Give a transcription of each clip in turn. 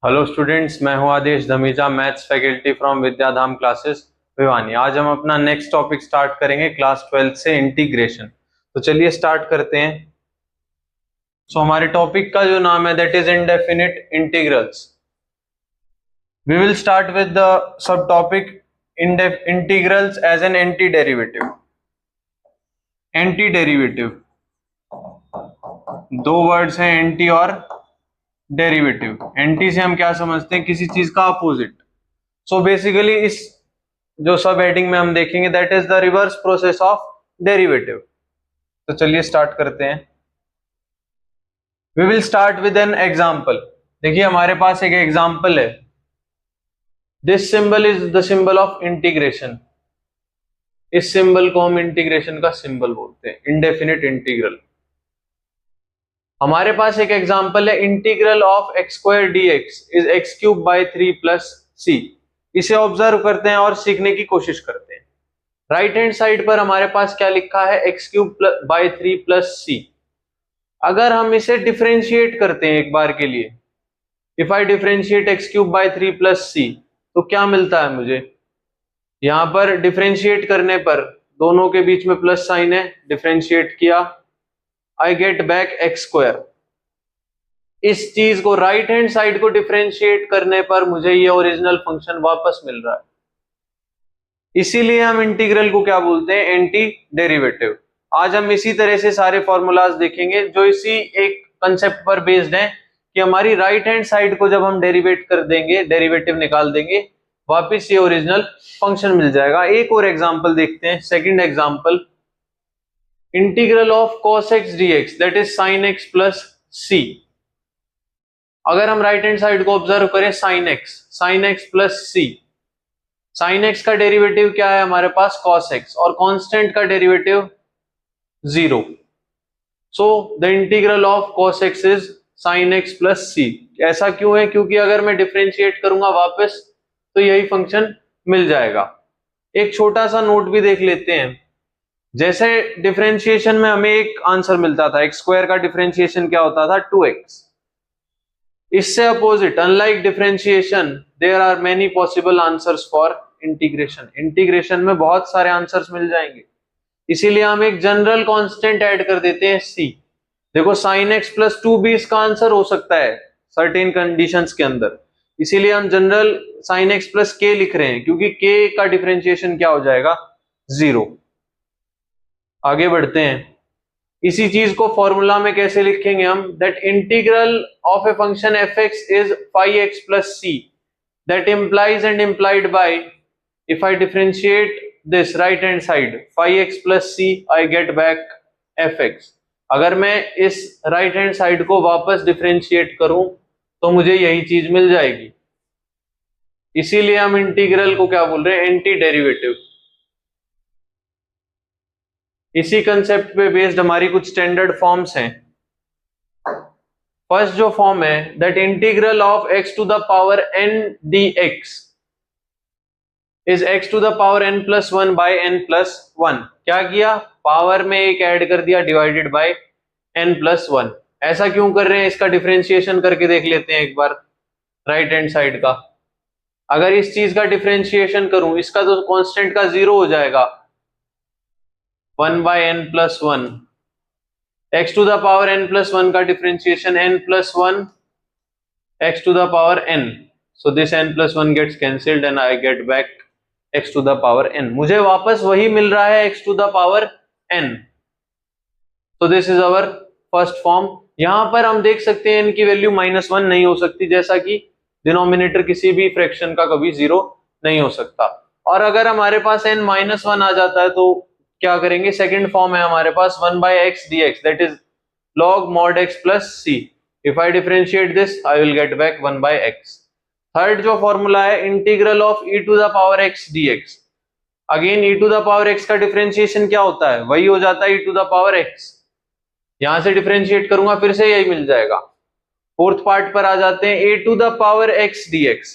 Hello students, मैं हूं Aadesh Dhamija, maths faculty from Vidyadham classes Bhiwani. आज हम अपना नेक्स्ट टॉपिक स्टार्ट करेंगे क्लास 12 से, इंटीग्रेशन। तो चलिए स्टार्ट करते हैं। हमारे टॉपिक का जो नाम है that is indefinite integrals. We will start with the sub topic integrals as an anti derivative. Anti derivative, दो वर्ड्स हैं एंटी और डेरिवेटिव। एंटी से हम क्या समझते हैं? किसी चीज का अपोजिट। सो बेसिकली इस जो सब हेडिंग में हम देखेंगे that is the reverse process of derivative. तो चलिए स्टार्ट करते हैं। We will start with an example. देखिए हमारे पास एक एग्जांपल है। This symbol is the symbol of integration. इस सिंबल को हम इंटीग्रेशन का सिंबल बोलते हैं, इंडेफिनिट इंटीग्रल। हमारे पास एक एग्जांपल है, integral of x square d x is x cube by 3 plus c. इसे ऑब्जर्व करते हैं और सीखने की कोशिश करते हैं। राइट हैंड साइड पर हमारे पास क्या लिखा है? एक्स क्यूब बाई 3 प्लस सी। अगर हम इसे डिफरेंशिएट करते हैं एक बार के लिए, if I differentiate x cube by 3 plus c, तो क्या मिलता है मुझे? यहां पर डिफरेंशिएट करने पर दोनों के बीच में प्लस साइन है, डिफरेंशिएट किया, आई गेट बैक एक्स स्क्वायर। इस चीज को राइट हैंड साइड को डिफरेंशिएट करने पर मुझे ये ओरिजिनल फंक्शन वापस मिल रहा है। इसीलिए हम इंटीग्रल को क्या बोलते हैं? Anti derivative. आज हम इसी तरह से सारे फॉर्मूलाज देखेंगे जो इसी एक कंसेप्ट पर बेस्ड हैं कि हमारी राइट हैंड साइड को जब हम डेरिवेट कर देंगे, डेरिवेटिव निकाल देंगे, वापस ये ओरिजिनल फंक्शन मिल जाएगा। एक और एग्जांपल देखते हैं, second example, integral of cos x dx that is sin x plus c। अगर हम राइट हैंड साइड को ऑब्जर्व करें, sin x plus c, sin x का डेरिवेटिव क्या है हमारे पास? cos x, और कांस्टेंट का derivative 0। So the integral of cos x is sin x plus c। ऐसा क्यों है? क्योंकि अगर मैं डिफरेंशिएट करूंगा वापस तो यही फंक्शन मिल जाएगा। एक छोटा सा नोट भी देख लेते हैं। जैसे डिफरेंशिएशन में हमें एक आंसर मिलता था, एक्स स्क्वायर का डिफरेंशिएशन क्या होता था? 2x। इससे opposite, unlike differentiation, there are many possible answers for integration. Integration में बहुत सारे आंसर्स मिल जाएंगे, इसीलिए हम एक जनरल कांस्टेंट ऐड कर देते हैं c। देखो sin x प्लस 2 भी इसका आंसर हो सकता है सर्टेन कंडीशंस के अंदर, इसीलिए हम general sin x plus k लिख रहे हैं, क्योंकि k का डिफरेंशिएशन क्या हो जाएगा? 0। आगे बढ़ते हैं। इसी चीज को फॉर्मूला में कैसे लिखेंगे हम? That integral of a function F X is five X plus C, that implies and implied by, if I differentiate this right hand side 5x plus C, I get back F X. अगर मैं इस right hand side को वापस differentiate करूं तो मुझे यही चीज मिल जाएगी। इसीलिए हम इंटीग्रल को क्या बोल रहे हैं? Anti derivative. इसी कंसेप्ट पे बेस्ड हमारी कुछ स्टैंडर्ड फॉर्म्स हैं। फर्स्ट जो फॉर्म है, that integral of x to the power n dx is x to the power n plus 1 by n plus 1। क्या किया? पावर में एक ऐड कर दिया, डिवाइडेड बाय n प्लस 1। ऐसा क्यों कर रहे हैं? इसका डिफरेंशिएशन करके देख लेते हैं एक बार राइट हैंड साइड का। अगर इस चीज का डिफरेंशिएशन करूं, इसका तो कांस्टेंट का 0 हो जाएगा, 1 by n plus 1। x to the power n plus 1 का differentiation n plus 1 x to the power n। So this n plus 1 gets cancelled and I get back x to the power n। मुझे वापस वही मिल रहा है, x to the power n। So this is our first form. यहां पर हम देख सकते हैं n की वैल्यू -1 नहीं हो सकती, जैसा कि डिनोमिनेटर किसी भी फ्रैक्शन का कभी 0 नहीं हो सकता। और अगर हमारे पास n -1 आ जाता है तो क्या करेंगे? सेकंड फॉर्म है हमारे पास 1 by x dx, that is log mod x plus c। If I differentiate this, I will get back 1 by x। Third जो फॉर्मूला है, integral of e to the power x dx। Again e to the power x का differentiation क्या होता है? वही हो जाता है e to the power x। यहां से डिफरेंशिएट करूंगा फिर से यही मिल जाएगा। फोर्थ पार्ट पर आ जाते हैं, a to the power x dx।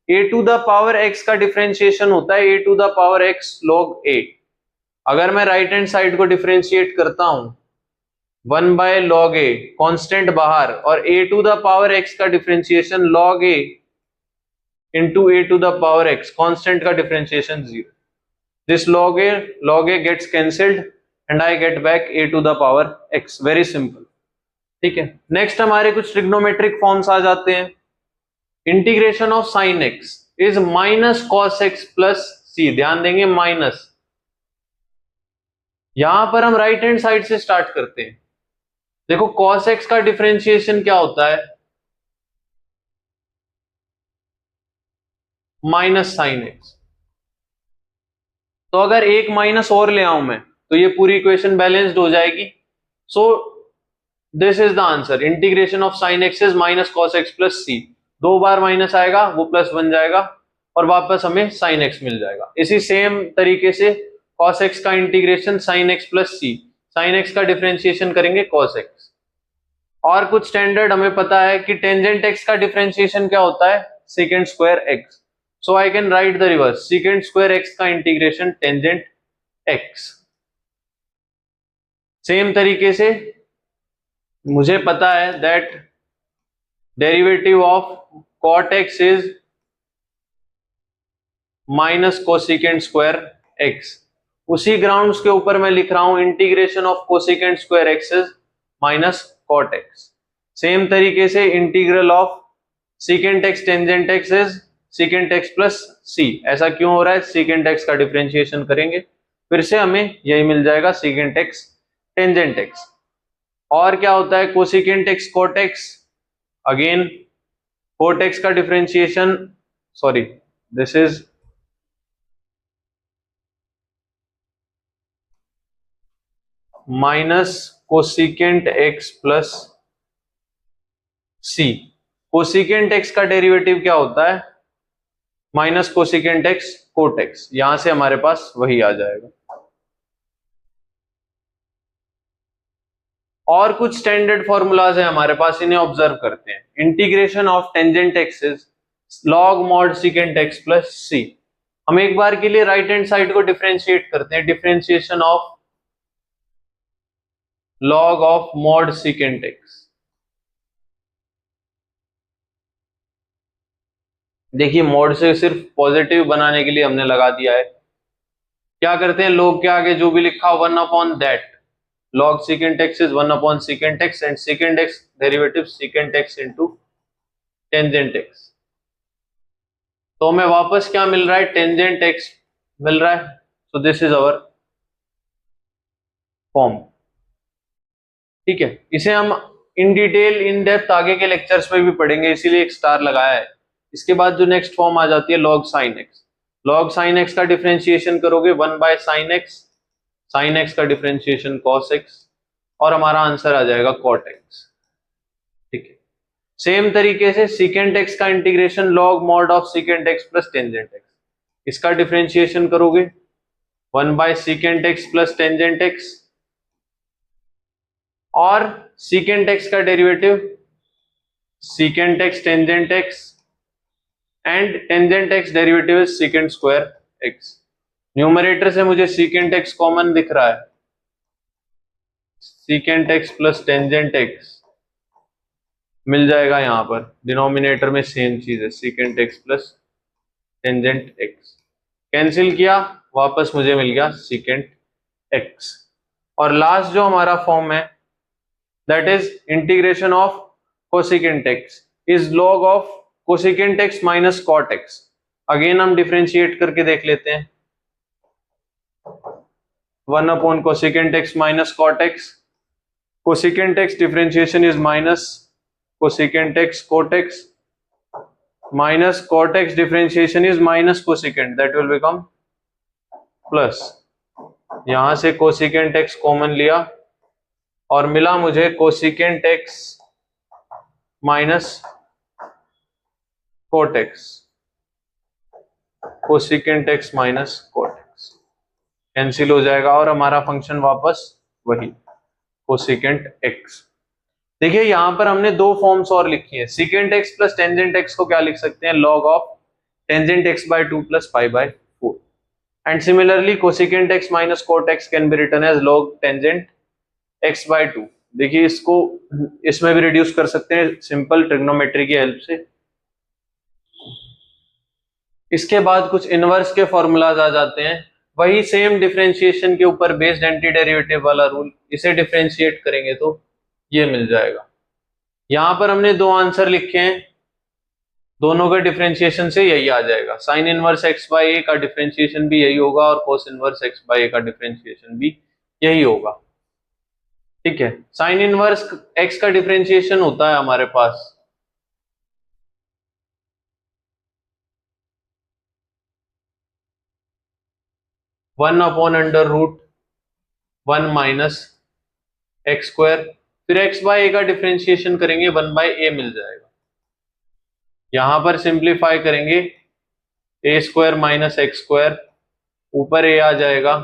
a to the power x का डिफरेंशिएशन होता है a to the power x log a। अगर मैं राइट हैंड साइड को डिफरेंशिएट करता हूं, 1 बाय log a, कांस्टेंट बाहर, और a to the power x का differentiation log a into a to the power x, constant का differentiation 0. This log a gets cancelled and I get back a to the power x. Very simple. ठीक है. Next हमारे कुछ trigonometric forms आ जाते हैं. Integration of sine x is minus cos x plus c. ध्यान देंगे माइनस. यहां पर हम राइट हैंड साइड से स्टार्ट करते हैं. देखो कॉस एक्स का डिफरेंशिएशन क्या होता है? Minus sine x. तो अगर एक माइनस और ले आऊं मैं तो ये पूरी इक्वेशन बैलेंस्ड हो जाएगी. So this is the answer. Integration of sine x is minus cos x plus c. 2 बार माइनस आएगा वो प्लस बन जाएगा और वापस हमें साइन एक्स मिल जाएगा. इसी सेम तरीके से कॉस एक्स का इंटीग्रेशन साइन एक्स प्लस सी. साइन एक्स का डिफरेंशिएशन करेंगे कॉस एक्स. और कुछ स्टैंडर्ड हमें पता है कि टेंजेंट एक्स का डिफरेंशिएशन क्या होता है? Second square x. So I can write the reverse. Second square x का इंटीग्रेशन टेंजेंट एक्स. सेम तरीके से मुझे पता है that derivative of cot x is minus cosecant square x. उसी ग्राउंड्स के ऊपर मैं लिख रहा हूं integration of cosecant square x is minus cot x. Same तरीके से integral of secant x tangent x is secant x plus c. ऐसा क्यों हो रहा है? सीकेंट एक्स का डिफरेंशिएशन करेंगे फिर से हमें यही मिल जाएगा सीकेंट एक्स टेंजेंट एक्स. और क्या होता है? Cosecant x cot x. Again cot x का differentiation, sorry this is minus cosecant x plus c. Cosecant x का डेरिवेटिव क्या होता है? Minus cosecant x cot x. यहां से हमारे पास वही आ जाएगा. और कुछ स्टैंडर्ड फॉर्मूलाज है हमारे पास, इन्हें ऑब्जर्व करते हैं. Integration of tangent x is log mod secant x plus c. हम एक बार के लिए राइट हैंड साइड को डिफरेंशिएट करते हैं. Differentiation of log of mod secant x. देखिए मॉड से सिर्फ पॉजिटिव बनाने के लिए हमने लगा दिया है. क्या करते हैं? लोग के आगे जो भी लिखा 1 upon that. log secant x is 1 upon secant x and secant x derivative secant x into tangent x. तो हमें वापस क्या मिल रहा है? टेंजेंट x मिल रहा है. So this is our form. ठीक है. इसे हम इन डिटेल इन डेप्थ आगे के लेक्चर्स में भी पढ़ेंगे, इसीलिए एक स्टार लगाया है. इसके बाद जो नेक्स्ट फॉर्म आ जाती है log sin x. log sin x का डिफरेंशिएशन करोगे 1 by sin x. Sine x का डिफरेंशिएशन कॉस एक्स और हमारा आंसर आ जाएगा कॉट एक्स. ठीक है. सेम तरीके से सीकेंट एक्स का integration log mod of secant x plus tangent x. इसका डिफरेंशिएशन करोगे 1 by secant x plus tangent x और सीकेंट एक्स का derivative secant x tangent x and tangent x derivative is secant square x. Numerator से मुझे secant x common दिख रहा है. Secant x plus tangent x मिल जाएगा. यहां पर डिनोमिनेटर में सेम चीज है, secant x plus tangent x. Cancel किया, वापस मुझे मिल गया सीकेंट एक्स. और लास्ट जो हमारा फॉर्म है that is integration of cosecant x is log of cosecant x minus cot x. Again हम डिफरेंशिएट करके देख लेते हैं. 1 upon cosecant x minus cot x. Cosecant x differentiation is minus cosecant x cot x minus cot x differentiation is minus cosecant. That will become plus. यहां से cosecant x common लिया और मिला मुझे cosecant x minus cot x. cosecant x minus cot x cancel हो जाएगा और हमारा फंक्शन वापस वही कोसिकेंट एक्स. देखिए यहां पर हमने दो फॉर्म्स और लिखी है. Secant x plus tangent x को क्या लिख सकते हैं? Log of tangent x by 2 plus pi by 4. And similarly cosecant x minus cot x can be written as log tangent x by 2. देखिए इसको इसमें भी रिड्यूस कर सकते हैं सिंपल ट्रिग्नोमेट्री की हेल्प से. इसके बाद कुछ इनवर्स के फॉर्मूलाज आ जाते हैं, वही सेम डिफरेंशिएशन के ऊपर बेस्ड एंटी डेरिवेटिव वाला रूल, इसे डिफरेंशिएट करेंगे तो ये मिल जाएगा। यहां पर हमने दो आंसर लिखे हैं, दोनों के डिफरेंशिएशन से यही आ जाएगा। Sine inverse x by a का डिफरेंशिएशन भी यही होगा और cos inverse x by a का डिफरेंशिएशन भी यही होगा। ठीक है, साइन इनवर्स एक्स का डिफरेंशिएशन होता है हमारे पास one upon under root one minus x square, फिर एक्स बाई ए का डिफरेंशिएशन करेंगे वन बाई ए मिल जाएगा। यहां पर सिंप्लीफाई करेंगे ए स्क्वायर माइनस एक्स स्क्वायर, ऊपर ए आ जाएगा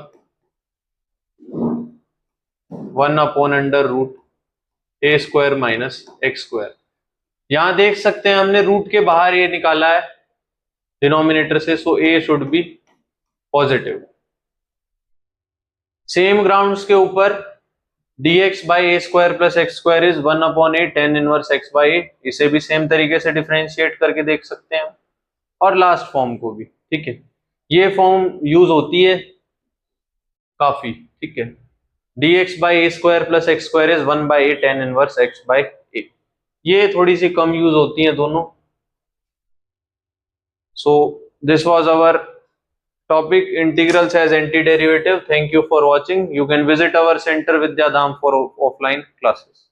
वन अपॉन अंडर रूट ए स्क्वायर माइनस एक्स स्क्वायर। यहां देख सकते हैं हमने रूट के बाहर ए निकाला है डिनोमिनेटर से, so a should be positive. Same grounds के ऊपर dx by a square plus x square is one upon a tan inverse x by a, इसे भी सेम तरीके से डिफरेंशिएट करके देख सकते हैं, और लास्ट फॉर्म को भी। ठीक है, ये फॉर्म यूज होती है काफी। ठीक है, dx by a square plus x square is one by a tan inverse x by a, ये थोड़ी सी कम यूज होती है दोनों। So this was our topic integrals as antiderivative. Thank you for watching. You can visit our center Vidyadham for offline classes.